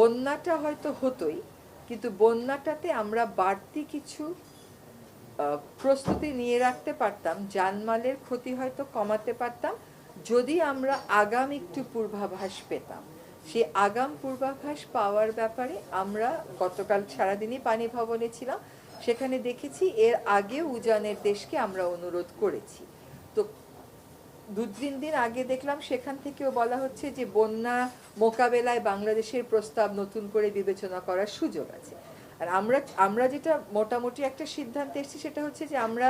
বন্যাটা হয়তো হতোই, কিন্তু বন্যাটাতে আমরা বাড়তি কিছু প্রস্তুতি নিয়ে রাখতে পারতাম, জানমালের ক্ষতি হয়তো কমাতে পারতাম যদি আমরা আগাম একটু পূর্বাভাস পেতাম। সেই আগাম পূর্বাভাস পাওয়ার ব্যাপারে আমরা গতকাল সারাদিনই পানি ভবনে ছিলাম, সেখানে দেখেছি এর আগে উজানের দেশকে আমরা অনুরোধ করেছি। তো 2-3 দিন আগে দেখলাম সেখান থেকেও বলা হচ্ছে যে বন্যা মোকাবেলায় বাংলাদেশের প্রস্তাব নতুন করে বিবেচনা করার সুযোগ আছে। আর আমরা যেটা মোটামুটি একটা সিদ্ধান্তে এসেছি সেটা হচ্ছে যে আমরা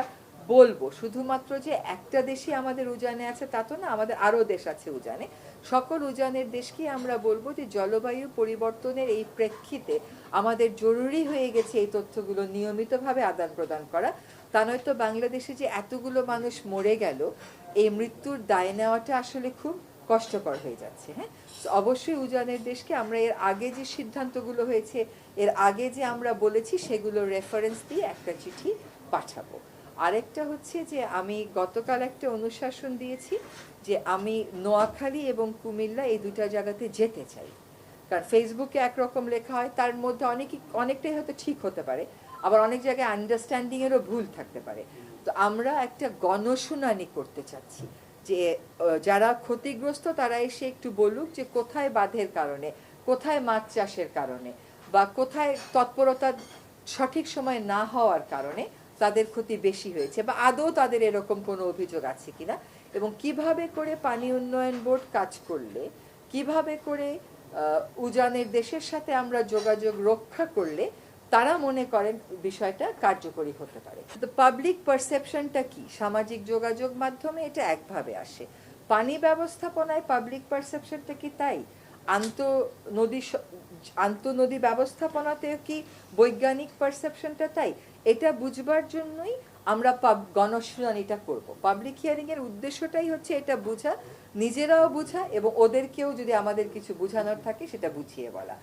বলবো শুধুমাত্র যে একটা দেশই আমাদের উজানে আছে তা তো না, আমাদের আরও দেশ আছে উজানে। সকল উজানের দেশকে আমরা বলবো যে জলবায়ু পরিবর্তনের এই প্রেক্ষিতে আমাদের জরুরি হয়ে গেছে এই তথ্যগুলো নিয়মিতভাবে আদান প্রদান করা। তা নয়তো বাংলাদেশে যে এতগুলো মানুষ মরে গেল, এই মৃত্যুর দায় নেওয়াটা আসলে খুব কষ্টকর হয়ে যাচ্ছে। হ্যাঁ, অবশ্যই উজানের দেশকে আমরা এর আগে যে সিদ্ধান্তগুলো হয়েছে, এর আগে যে আমরা বলেছি সেগুলো রেফারেন্স দিয়ে একটা চিঠি পাঠাবো। আরেকটা হচ্ছে যে আমি গতকাল একটা অনুশাসন দিয়েছি যে আমি নোয়াখালী এবং কুমিল্লা এই দুটা জায়গাতে যেতে চাই। কারণ ফেসবুকে একরকম লেখা হয়, তার মধ্যে অনেকটাই হয়তো ঠিক হতে পারে, আবার অনেক জায়গায় আন্ডারস্ট্যান্ডিংয়েরও ভুল থাকতে পারে। তো আমরা একটা গণশুনানি করতে চাচ্ছি যে যারা ক্ষতিগ্রস্ত তারা এসে একটু বলুক যে কোথায় বাঁধের কারণে, কোথায় মাছ চাষের কারণে, বা কোথায় তৎপরতা সঠিক সময় না হওয়ার কারণে তাদের ক্ষতি বেশি হয়েছে, বা আদৌ তাদের এরকম কোনো অভিযোগ আছে কিনা, এবং কিভাবে করে পানি উন্নয়ন বোর্ড কাজ করলে, কিভাবে করে উজানের দেশের সাথে আমরা যোগাযোগ রক্ষা করলে তারা মনে করেন বিষয়টা কার্যকরী হতে পারে। তো পাবলিক পারসেপশনটা কি, সামাজিক যোগাযোগ মাধ্যমে এটা একভাবে আসে, পানি ব্যবস্থাপনায় পাবলিক পারসেপশনটা কি তাই? আন্তঃনদী ব্যবস্থাপনাতেও কি বৈজ্ঞানিক পারসেপশনটা তাই? এটা বুঝবার জন্যই আমরা গণশুনানিটা করব। পাবলিক হিয়ারিং এর উদ্দেশ্যটাই হচ্ছে এটা বোঝা, নিজেরাও বোঝা এবং ওদেরকেও যদি আমাদের কিছু বোঝানোর থাকে সেটা বুঝিয়ে বলা।